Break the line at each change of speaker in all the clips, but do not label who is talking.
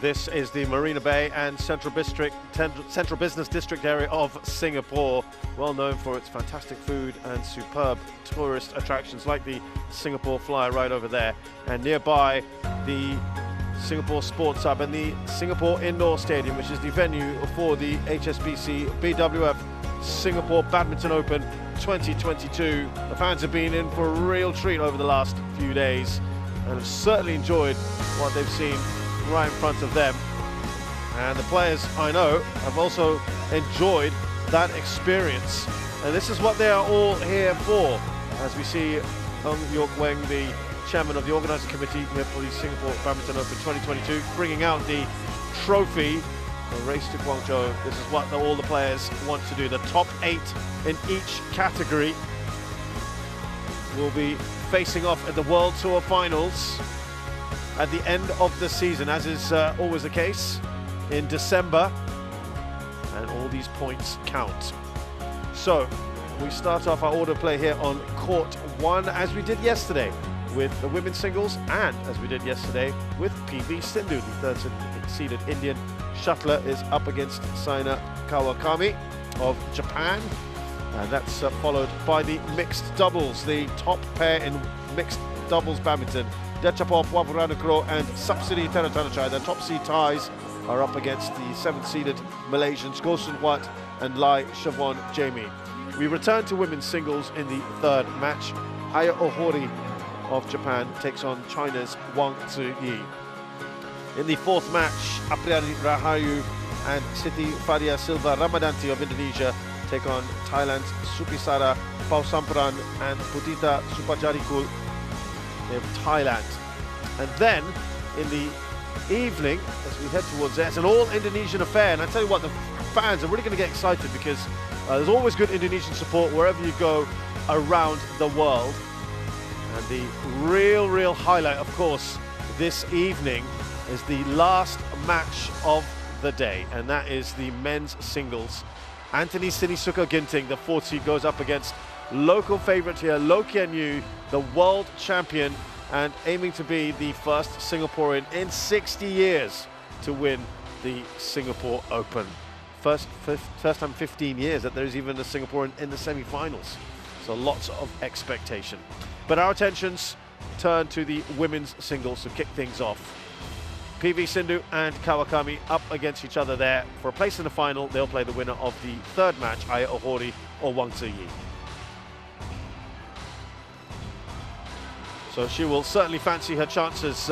This is the Marina Bay and Central Business District area of Singapore, well known for its fantastic food and superb tourist attractions like the Singapore Flyer right over there. And nearby, the Singapore Sports Hub and the Singapore Indoor Stadium, which is the venue for the HSBC BWF Singapore Badminton Open 2022. The fans have been in for a real treat over the last few days and have certainly enjoyed what they've seen right in front of them. And the players, I know, have also enjoyed that experience. And this is what they are all here for, as we see Hung Yok Weng, the chairman of the organising committee here for the Singapore Badminton Open 2022, bringing out the trophy. The race to Guangzhou. This is what all the players want to do. The top 8 in each category will be facing off at the World Tour Finals at the end of the season, as is always the case in December, and all these points count. So we start off our order of play here on court 1, as we did yesterday with the women's singles, and as we did yesterday with PV Sindhu. The third seeded Indian shuttler is up against Saena Kawakami of Japan, and that's followed by the mixed doubles. The top pair in mixed doubles badminton, Dechapop Wavuranukro and Sapsiri Teratanachai. The top seed ties are up against the 7th seeded Malaysians Goh Sun Huat and Lai Siobhan Jamie. We return to women's singles in the third match. Aya Ohori of Japan takes on China's Wang Ziyi. In the fourth match, Apriyani Rahayu and Siti Fadia Silva Ramadanti of Indonesia take on Thailand's Supisara Pausamparan and Putita Supajarikul of Thailand. And then in the evening, as we head towards there, it's an all-Indonesian affair. And I tell you what, the fans are really going to get excited, because there's always good Indonesian support wherever you go around the world. And the real highlight, of course, this evening is the last match of the day, and that is the men's singles. Anthony Sinisuka Ginting, the 4th seed, goes up against local favourite here, Loh Kian Yu, the world champion, and aiming to be the first Singaporean in 60 years to win the Singapore Open. First time in 15 years that there's even a Singaporean in the semi-finals. So lots of expectation. But our attentions turn to the women's singles to kick things off. PV Sindhu and Kawakami up against each other there for a place in the final. They'll play the winner of the third match, Aya Ohori or Wang Ziyi. So she will certainly fancy her chances,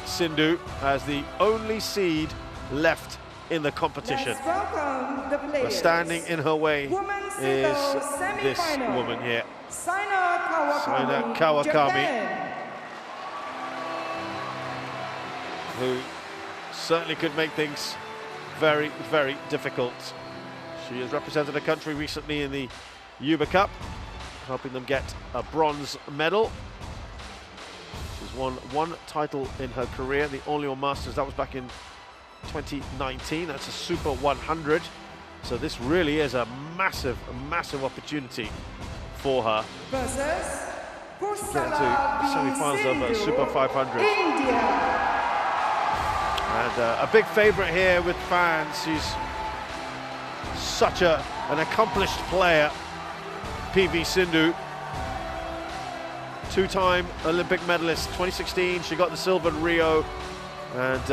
Sindhu, as the only seed left in the competition. But standing in her way is this woman here, Saena Kawakami, who certainly could make things very difficult. She has represented her country recently in the Uber Cup, helping them get a bronze medal. She's won 1 title in her career, the only on Masters. That was back in 2019. That's a Super 100. So this really is a massive opportunity for her to get into semi-finals of a Super 500. And a big favourite here with fans. She's such an accomplished player, PV Sindhu. 2-time Olympic medalist, 2016, she got the silver in Rio, and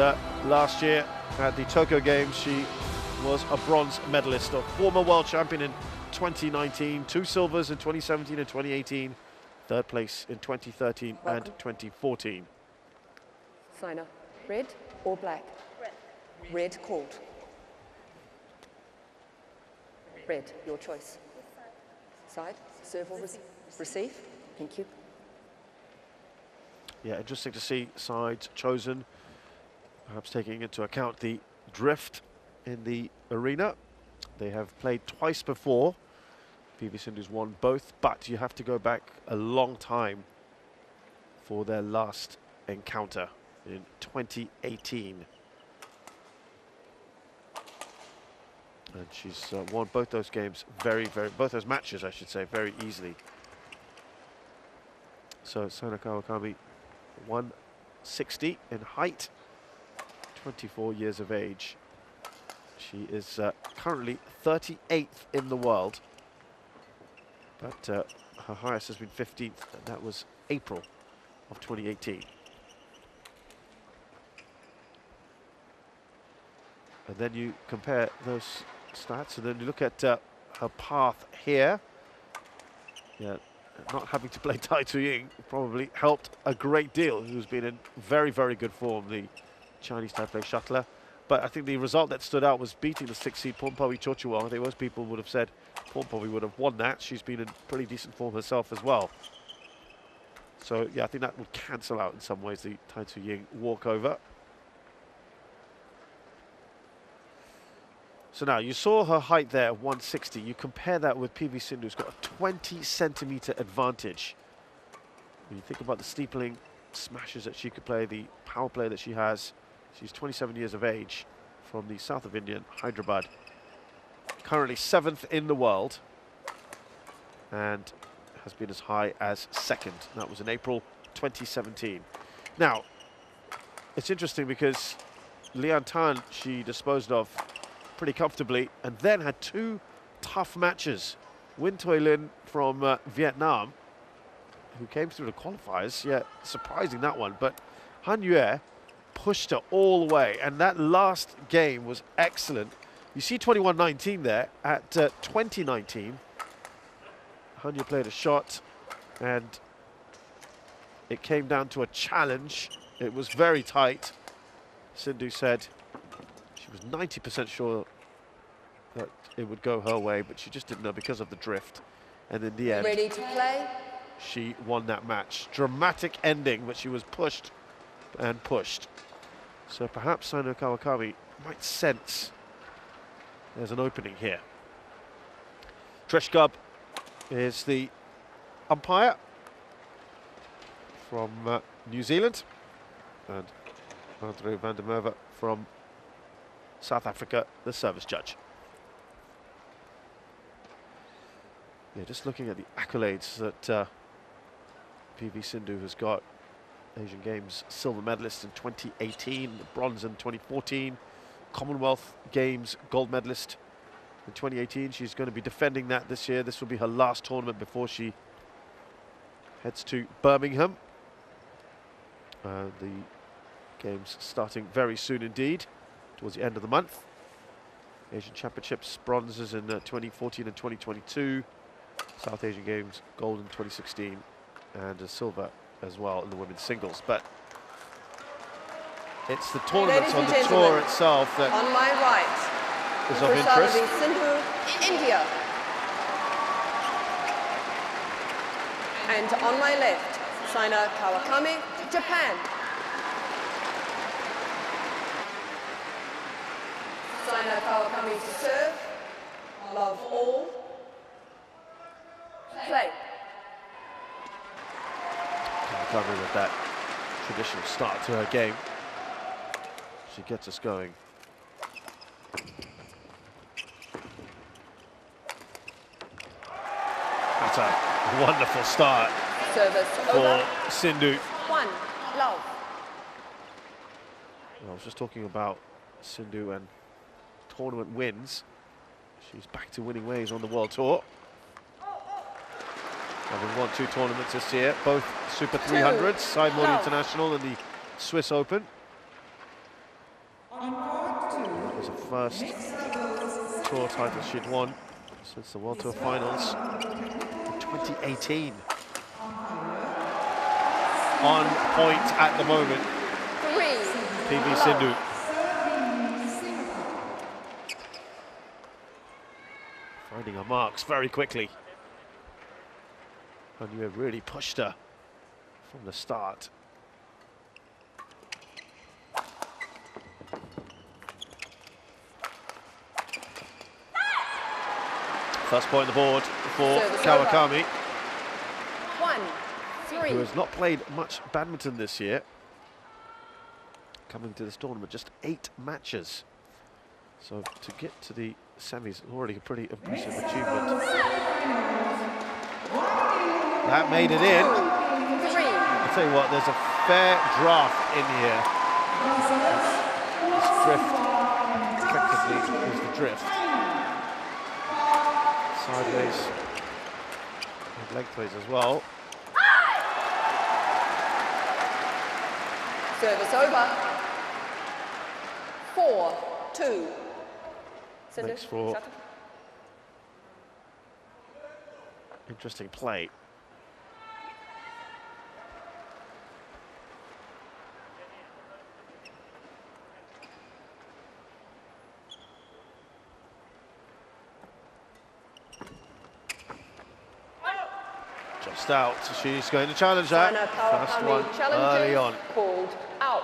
last year at the Tokyo Games she was a bronze medalist, a former world champion in 2019, 2 silvers in 2017 and 2018, 3rd place in 2013 and 2014.
Saena, red or black?
Red.
Red called. Red, your choice. Side, serve or receive? Thank you.
Yeah, interesting to see sides chosen, perhaps taking into account the drift in the arena. They have played twice before. PV Sindhu's won both, but you have to go back a long time for their last encounter in 2018. And she's won both those games both those matches, I should say, very easily. So Saena Kawakami, 160 in height, 24 years of age. She is currently 38th in the world, but her highest has been 15th, and that was April of 2018. And then you compare those stats, and then you look at her path here. Yeah, not having to play Tai Tzu-Ying probably helped a great deal, who's been in very, very good form, the Chinese Taipei shuttler. But I think the result that stood out was beating the 6th seed Pornpawi Chochuo. I think most people would have said Pornpawi would have won that. She's been in pretty decent form herself as well. So yeah, I think that would cancel out in some ways the Tai Tzu-Ying walkover. So now, you saw her height there, 160. You compare that with PV Sindhu, who's got a 20-centimeter advantage. When you think about the steepling smashes that she could play, the power play that she has, she's 27 years of age, from the south of India, Hyderabad. Currently 7th in the world, and has been as high as 2nd. That was in April 2017. Now, it's interesting because Lian Tan, she disposed of pretty comfortably, and then had 2 tough matches. Win Toi Lin from Vietnam, who came through the qualifiers, yeah, surprising that one, but Han Yue pushed her all the way, and that last game was excellent. You see 21-19 there. At 20-19, Han Yue played a shot, and it came down to a challenge. It was very tight. Sindhu said she was 90% sure that it would go her way, but she just didn't know because of the drift. And in the end,
ready to play?
She won that match. Dramatic ending, but she was pushed and pushed. So perhaps Saena Kawakami might sense there's an opening here. Trish Gubb is the umpire from New Zealand, and Andre van der Merwe from South Africa, the service judge. Yeah, just looking at the accolades that PV Sindhu has got. Asian Games silver medalist in 2018, bronze in 2014, Commonwealth Games gold medalist in 2018. She's going to be defending that this year. This will be her last tournament before she heads to Birmingham. The games starting very soon indeed, towards the end of the month. Asian Championships bronzes in 2014 and 2022. South Asian Games gold in 2016, and a silver as well in the women's singles. But it's the tournaments on the tour itself that
on my right
is of interest.
Sindhu, India. And on my left, Saena Kawakami, Japan. Saena Kawakami to serve. Love all. Play.
Kawakami with that traditional start to her game. She gets us going. That's a wonderful start for Sindhu.
1 love.
I was just talking about Sindhu and tournament wins. She's back to winning ways on the World Tour. Having won 2 tournaments this year, both Super 300s, Sidemore International and the Swiss Open. It was the first tour title she'd won since the World Tour Finals in 2018. On point at the moment, PV Sindhu. Finding her marks very quickly. And you have really pushed her from the start. First point on the board for Kawakami,
1-3.
who has not played much badminton this year. Coming to this tournament, just 8 matches. So to get to the semis is already a pretty impressive achievement. That made it in. I'll tell you what, there's a fair draft in here. drift effectively is the drift. Sideways and lengthways as well.
Service over. 4-2. Sindhu,
Makes for
shuttle.
interesting play. Just out. She's going to challenge that.
Saena
First
Kawakami
one early on.
called out.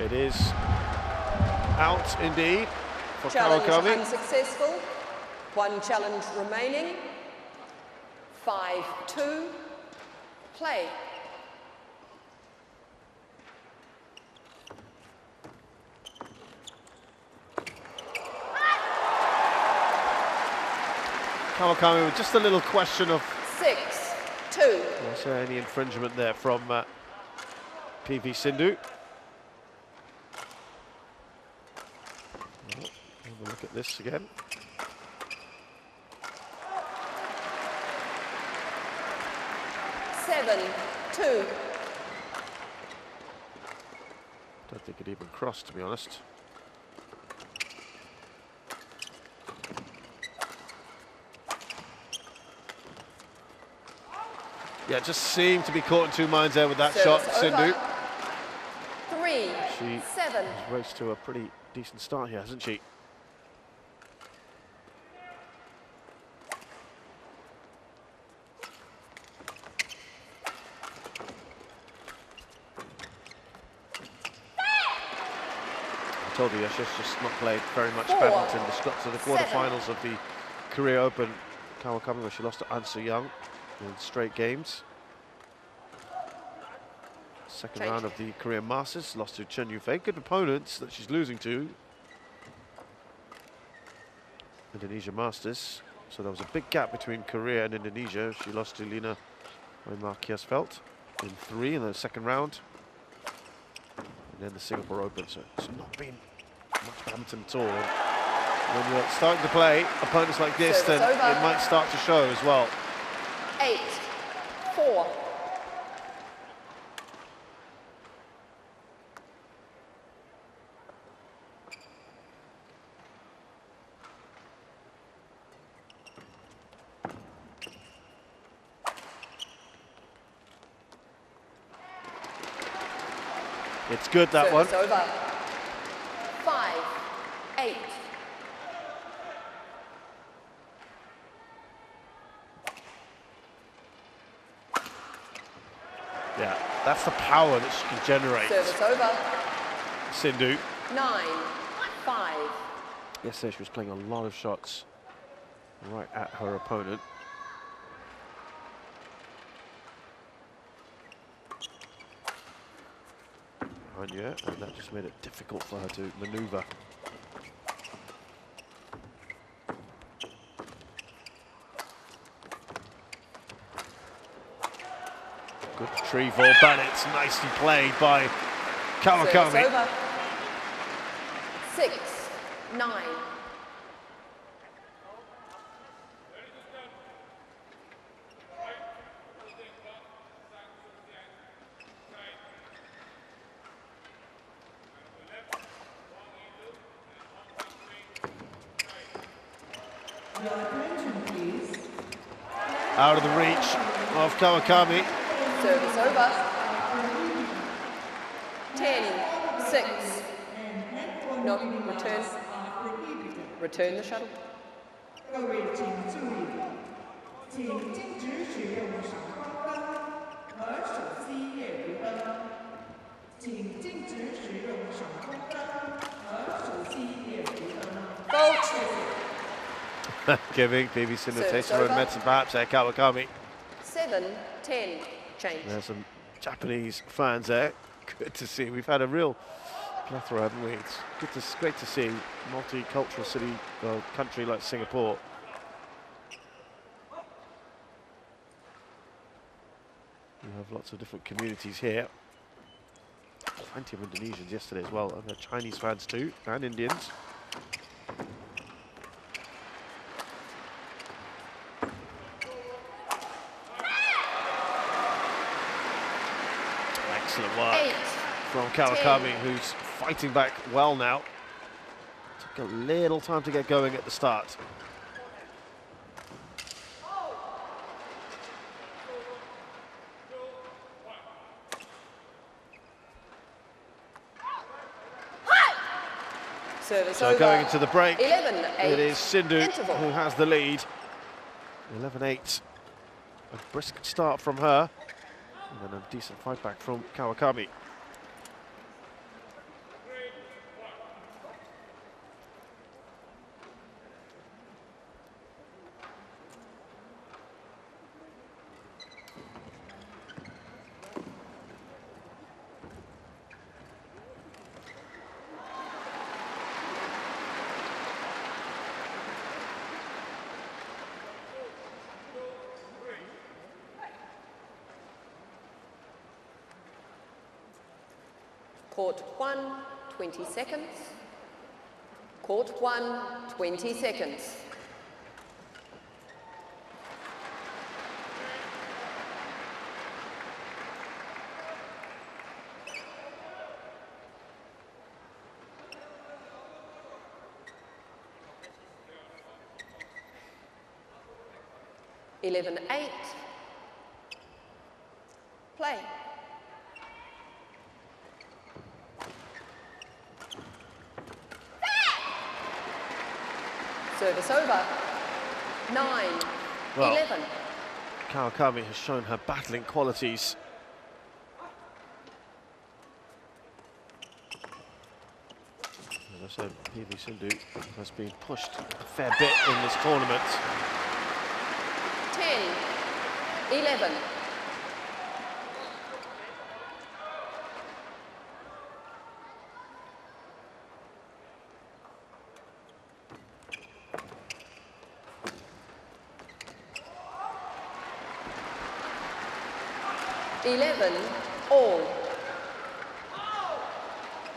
It is out indeed for
Challenge
Kawakami.
unsuccessful. One challenge remaining. 5-2. Play.
Kawakami with just a little question of
6-2.
was there any infringement there from PV Sindhu. Well, have a look at this again.
Two.
Don't think it even crossed, to be honest. Yeah, just seemed to be caught in two minds there with that
Service
shot, Sindhu.
3-7.
She's raced to a pretty decent start here, hasn't she? I told you, she's just not played very much badminton. She got to the quarterfinals of the Korea Open Kawakami, where she lost to An Young in straight games. Second round of the Korean Masters, lost to Chen Yufei. Good opponents that she's losing to. Indonesia Masters. So there was a big gap between Korea and Indonesia. She lost to Lina Marquez-Felt in 3 in the second round. And then the Singapore Open, so it's not been much badminton at all. And when you're starting to play opponents like this, then it might start to show as well.
8-4.
It's good, that one.
Over. 5-8.
Yeah, that's the power that she can generate.
Service over.
Sindhu.
9-5.
Yesterday she was playing a lot of shots right at her opponent. Yeah, and that just made it difficult for her to maneuver. Good retrieval, but it's nicely played by Kawakami.
Over. 6-9.
Out of the reach of Kawakami.
Service over. 10-6. No, return. Return the shuttle.
Giving PV Sindhu a taste of her own medicine, perhaps, there, Kawakami.
7-10. Change.
There's some Japanese fans there Good to see. We've had a real plethora, haven't we? It's great to see multicultural city, country like Singapore. We have lots of different communities here. Plenty of Indonesians yesterday as well, and there are Chinese fans too, and Indians. Excellent work from Kawakami, who's fighting back well now. Took a little time to get going at the start. So going into the break,
11-8
it is Sindhu
interval.
who has the lead. 11-8. A brisk start from her, and then a decent fight back from Kawakami.
Court 1, 20 seconds. Court 1, 20 seconds. Eleven, 8. Play. Service over. 9,
Well,
11.
Kawakami has shown her battling qualities. As I said, PV Sindhu has been pushed a fair bit in this tournament.
10, 11. All.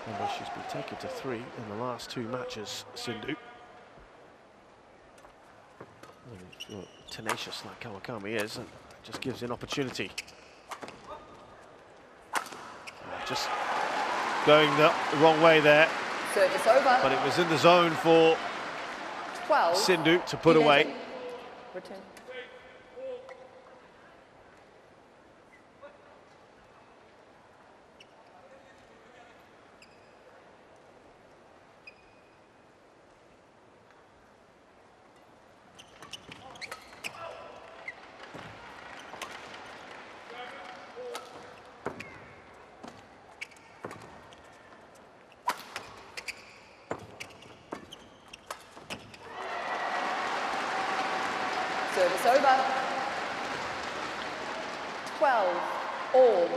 Remember, she's been taken to 3 in the last 2 matches, Sindhu. And, tenacious like Kawakami is, and just gives an opportunity. Just going the wrong way there.
Service over.
But it was in the zone for
12,
Sindhu to put
11.
away.
Return. Service over. 12, all.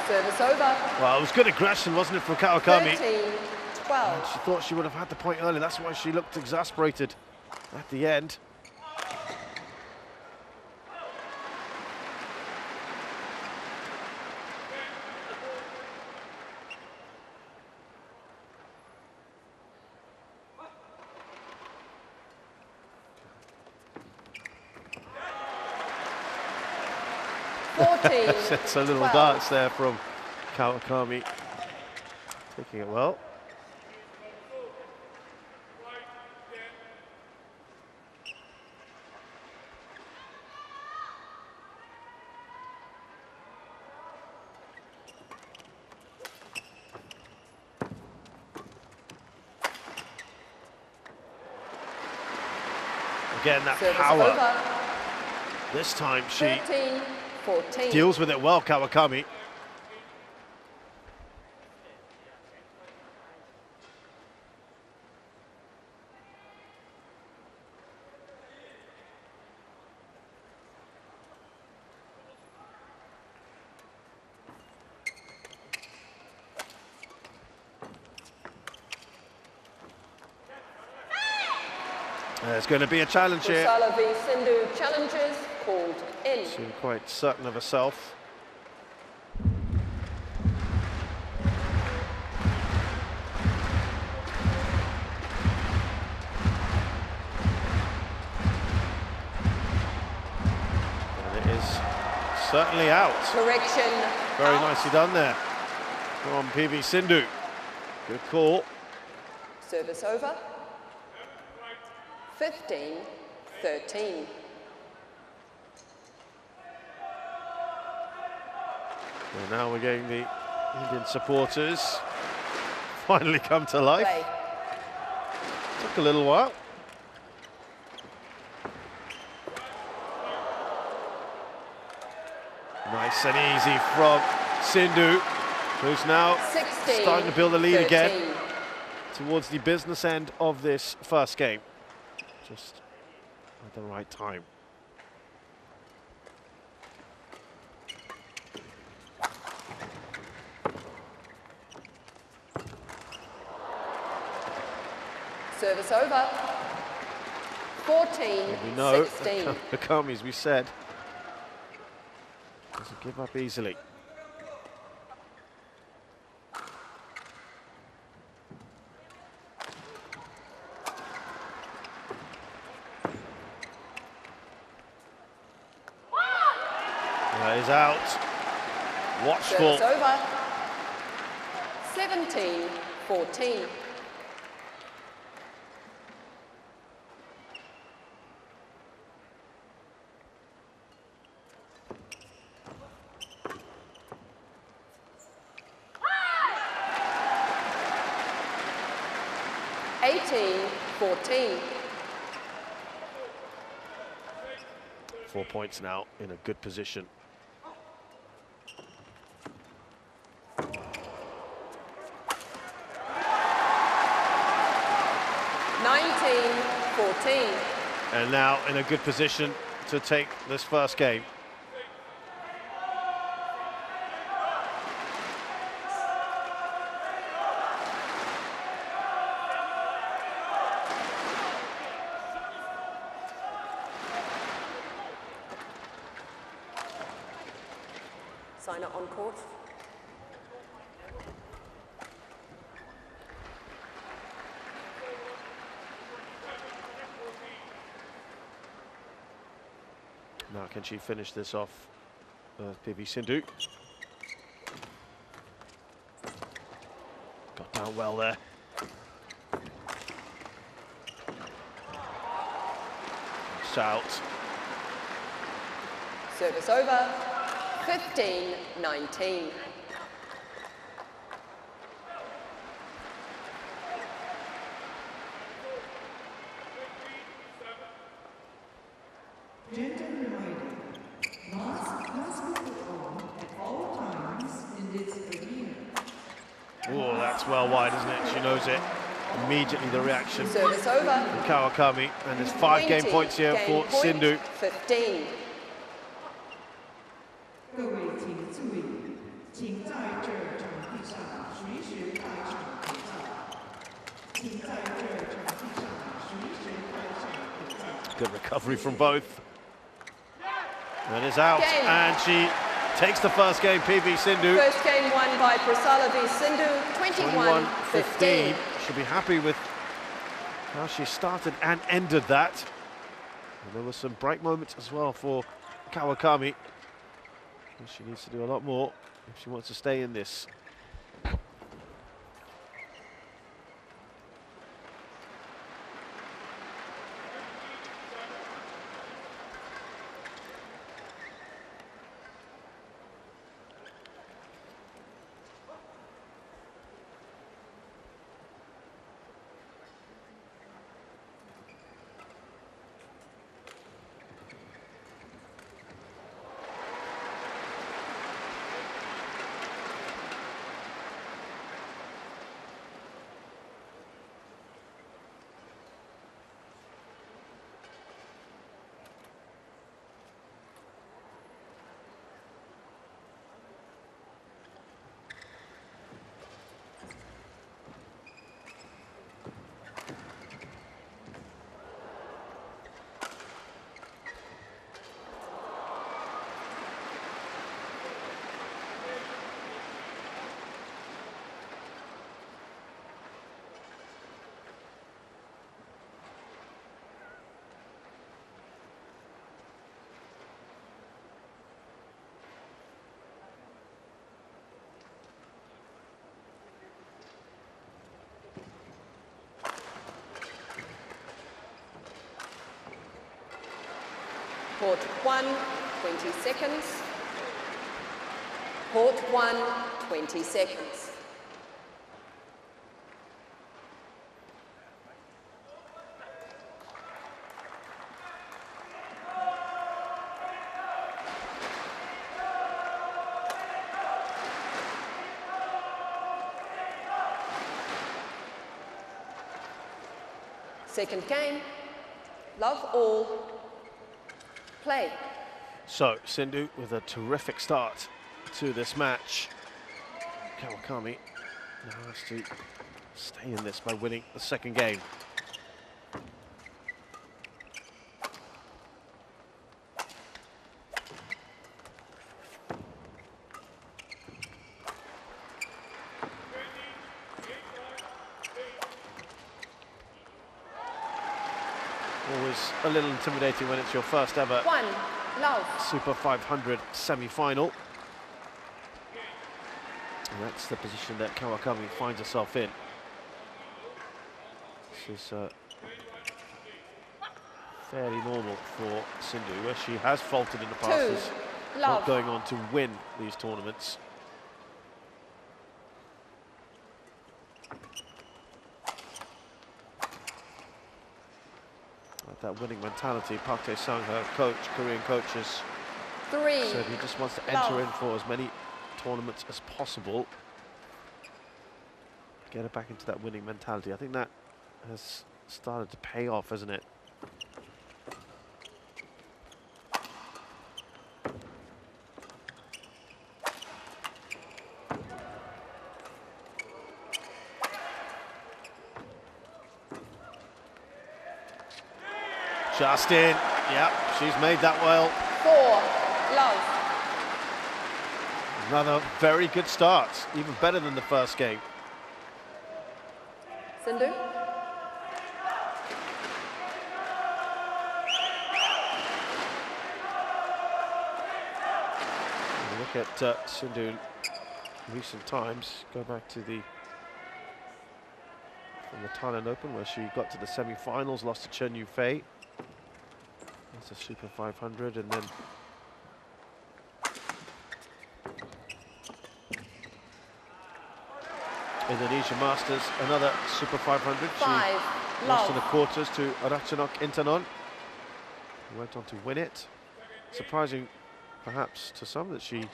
Service over.
Well, it was good aggression, wasn't it, from Kawakami?
13, 12.
And she thought she would have had the point earlier. That's why she looked exasperated at the end. It's a little
12.
dance there from Kawakami, taking it well. Again, that
Service
power.
over.
This time she
13-14.
deals with it well, Kawakami. There's going to be a challenge here.
Pusarla v Sindhu challenges called in.
Seemed quite certain of herself. And it is certainly out.
Correction.
Very
out.
nicely done there from PV Sindhu. Good call.
Service over. 15-13.
And now we're getting the Indian supporters finally come to life.
Play.
Took a little while. Nice and easy from Sindhu, who's now
16,
starting to build a lead
13.
again towards the business end of this first game. Just at the right time.
Service over. 14-16.
We know Kawakami, as we said, doesn't give up easily. That is out. Watchful.
Service over. 17-14. Eighteen, 14.
4 points now in a good position. And now in a good position to take this first game.
Saena on court.
Now can she finish this off, PV Sindhu? Got down well there. Shout.
Service over. 15-19.
Oh, that's well wide, isn't it? She knows it. Immediately the reaction from
Service over.
Kawakami, and there's 5 game points here for Sindhu.
15.
Good recovery from both. And is out,
Game.
and she takes the first game, PV Sindhu.
First game won by Pusarla v Sindhu, 21-15.
She'll be happy with how she started and ended that. And there were some bright moments as well for Kawakami. She needs to do a lot more if she wants to stay in this.
Court 1, 20 seconds. Court 1, 20 seconds. Second game, love all, play.
So, Sindhu with a terrific start to this match. Kawakami now has to stay in this by winning the second game. Always a little intimidating when it's your first ever Super 500 semi-final. And that's the position that Kawakami finds herself in. This is fairly normal for Sindhu, where she has faltered in the past, is not going on to win these tournaments. That winning mentality, Park Tae-sung, her coach, Korean coach, has said he just wants to enter in for as many tournaments as possible. Get her back into that winning mentality. I think that has started to pay off, hasn't it? Just in, yeah, she's made that well.
4, love.
Another very good start, even better than the first game.
Sindhu.
Look at Sindhu in recent times. Go back to from the Thailand Open, where she got to the semi-finals, lost to Chen Yufei. That's a Super 500, and then Indonesia Masters, another Super 500. She lost in the quarters to Ratchanok Intanon, who went on to win it. Surprising, perhaps, to some that she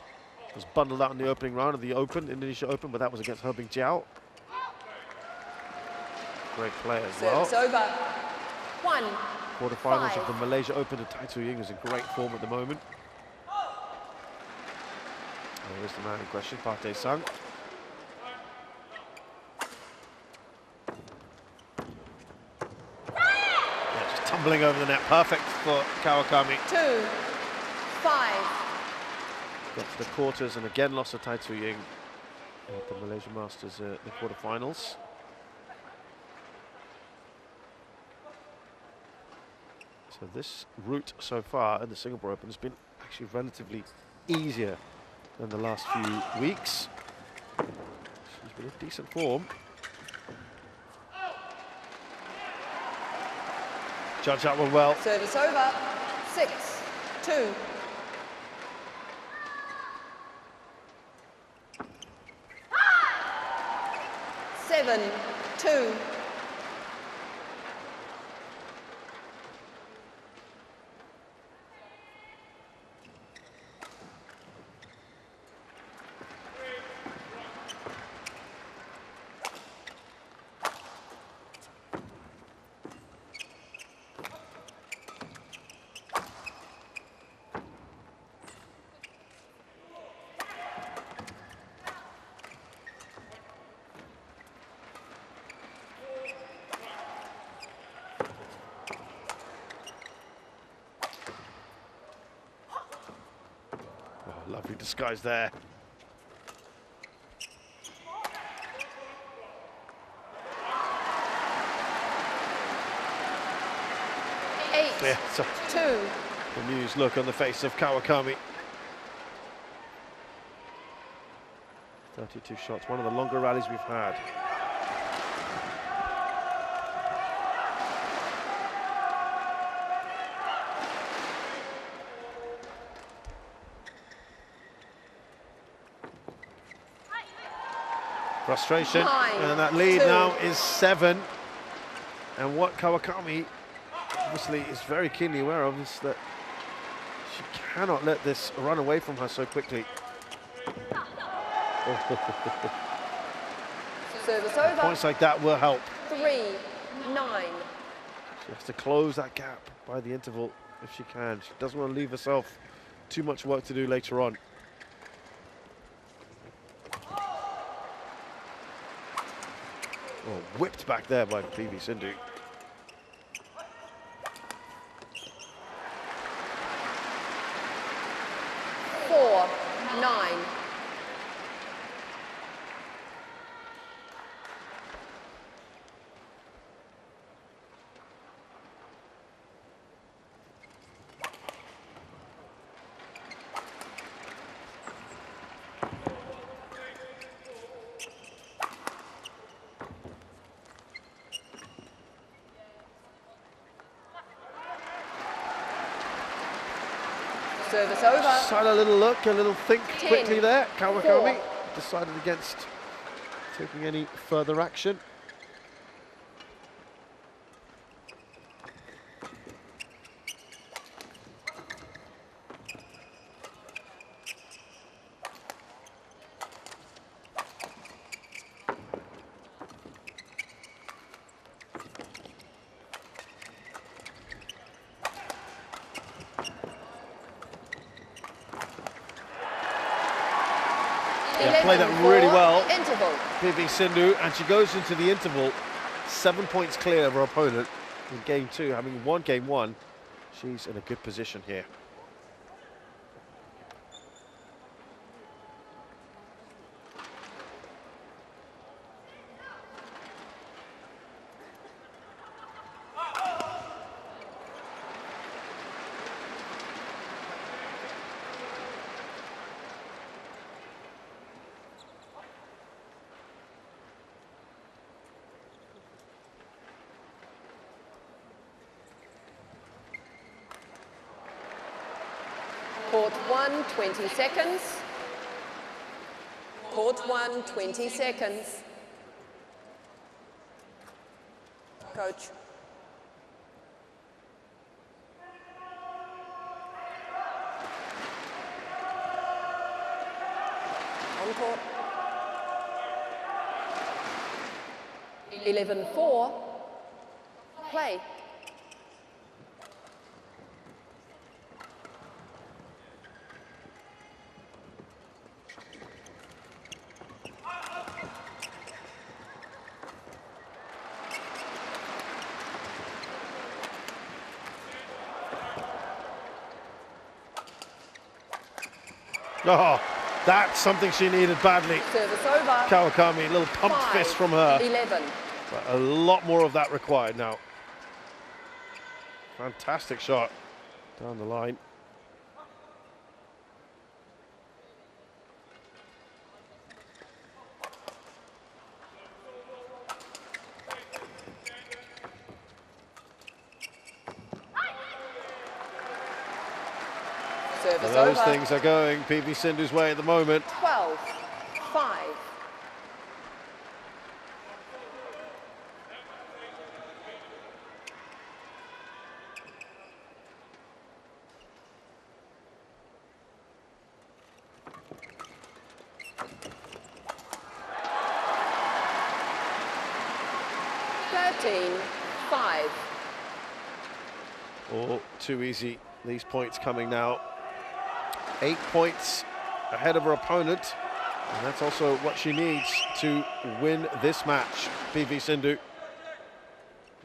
was bundled out in the opening round of the Indonesia Open, but that was against Herbing Jiao. Great player as well.
Service over. 1.
Quarterfinals of the Malaysia Open, and Tai Tzu-ying is in great form at the moment. There is the man in question, Park Tae-sung. Yeah, just tumbling over the net, perfect for Kawakami.
2, 5.
Got to the quarters and again lost to Tai Tzu-ying at the Malaysia Masters the quarterfinals. So this route so far in the Singapore Open has been actually relatively easier than the last few weeks. She's been in decent form. Judged that one well.
Service over. 6, 2. Seven, 2.
Lovely disguise there. Yeah, so
2.
amused look on the face of Kawakami. 32 shots, one of the longer rallies we've had. Frustration,
9,
and that lead
2.
now is 7. And what Kawakami obviously is very keenly aware of is that she cannot let this run away from her so quickly.
Service over.
Points like that will help.
3-9.
She has to close that gap by the interval if she can. She doesn't want to leave herself too much work to do later on. Oh, whipped back there by PV Sindhu.
Four, 9. Service over.
Just had a little look, a little think
10,
quickly there. Kawakami
4.
decided against taking any further action. Yeah, played that really well,
Interval.
PV Sindhu, and she goes into the interval 7 points clear of her opponent in game 2, having won game 1. She's in a good position here.
Court 1, 20 seconds. Court 1, 20 seconds. Coach. On court. 11-4. Play.
Oh, that's something she needed badly.
Service over.
Kawakami, a little pumped
5,
fist from her.
11.
But a lot more of that required now. Fantastic shot down the line.
Service
Those
over.
things are going PV Sindhu's way at the moment.
12-5.
All too easy, these points coming now. 8 points ahead of her opponent, and that's also what she needs to win this match, PV Sindhu.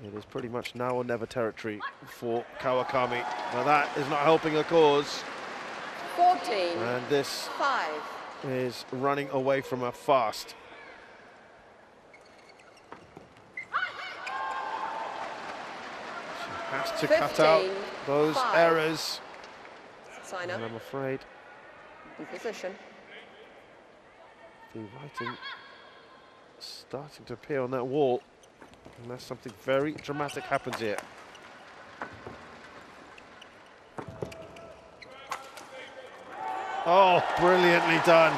It is pretty much now or never territory for Kawakami. Now that is not helping her cause.
14,
And this
5.
is running away from her fast. She has to cut out
15,
those
5.
errors.
Saena
And I'm afraid
in position.
the writing starting to appear on that wall, unless something very dramatic happens here. Oh, brilliantly done.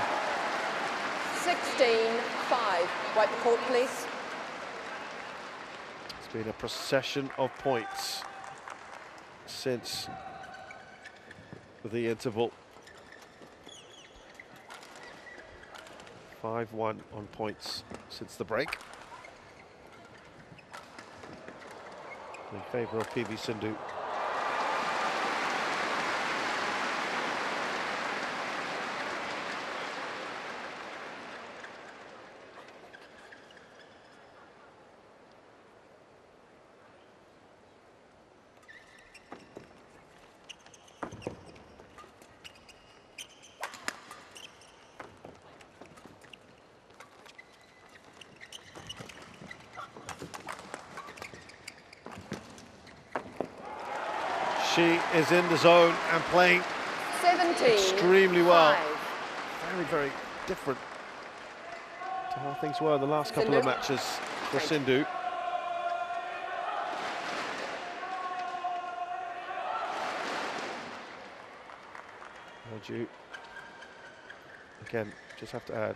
16-5. Wipe the court, please.
It's been a procession of points since the interval. 5-1 on points since the break, in favour of PV Sindhu. She is in the zone and playing
17,
extremely well.
5.
Very, very different to how things were the last couple of matches for Sindhu. Mind you, again, just have to add,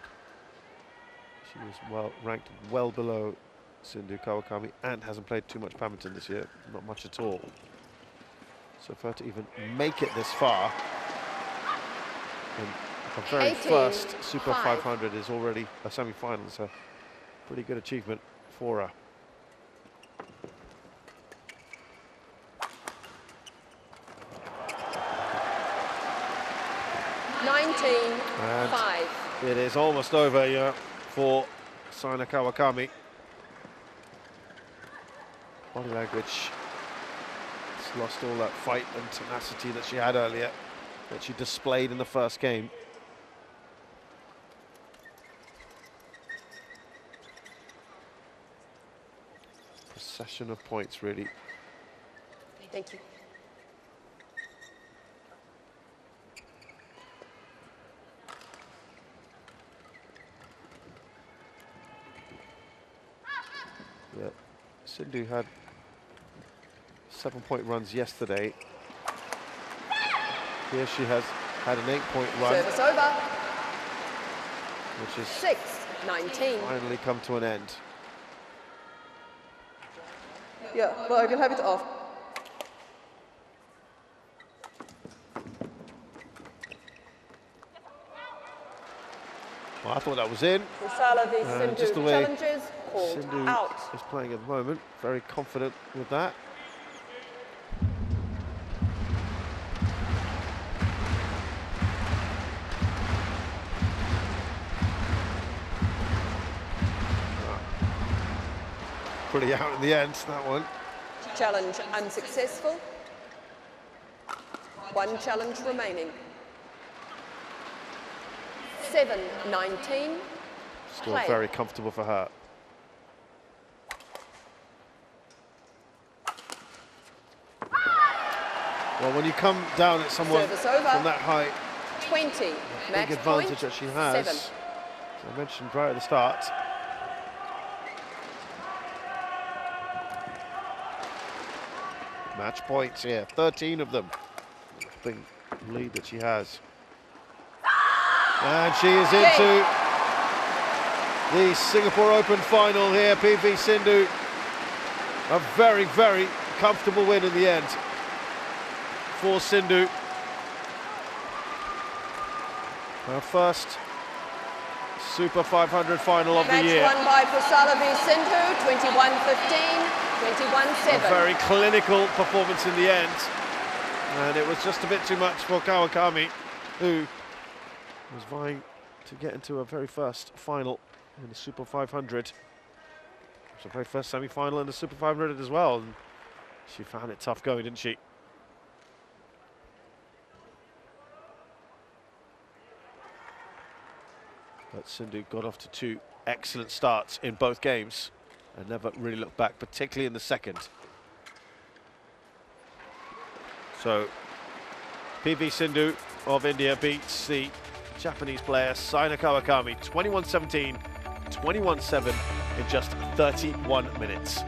she was ranked well below Saena Kawakami and hasn't played too much badminton this year, not much at all. So for her to even make it this far, and her very
18,
first Super
5.
500 is already a semi-final. It's a pretty good achievement for her.
And 5.
It is almost over for Saena Kawakami. Body language. She's lost all that fight and tenacity that she had earlier, that she displayed in the first game. Procession of points, really.
Thank you.
Yeah, Sindhu had 7-point runs yesterday. Here she has had an 8-point run.
Service over.
Which is
6-19.
finally come to an end.
Yeah, well, I can have it off.
Well, I thought that was in.
Pusarla v
Just the
Sindhu
way
challenges called
Sindhu
out.
is playing at the moment, very confident with that. Pretty out in the end, that one.
Challenge unsuccessful. 1 challenge remaining. 7-19.
Still
Play.
very comfortable for her. Well, when you come down at someone
Service over.
from that height,
20.
big
Match
advantage
point.
that she has.
7.
As I mentioned right at the start. Match points here, 13 of them. Big lead that she has. And she is into the Singapore Open final here, PV Sindhu. A very, very comfortable win in the end for Sindhu. Her first Super 500 final of the year.
Match won by Pusarla v Sindhu, 21-15, 21-7.
A very clinical performance in the end. And it was just a bit too much for Kawakami, who was vying to get into her very first final in the Super 500. Her very first semi-final in the Super 500 as well. And she found it tough going, didn't she? But Sindhu got off to 2 excellent starts in both games and never really looked back, particularly in the second. So, PV Sindhu of India beats the Japanese player Saena Kawakami 21-17, 21-7 in just 31 minutes.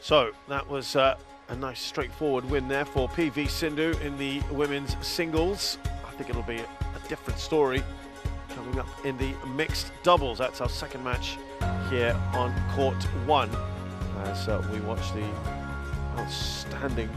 So that was a nice straightforward win there for PV Sindhu in the women's singles. I think it'll be a different story coming up in the mixed doubles. That's our second match here on court 1 as we watch the outstanding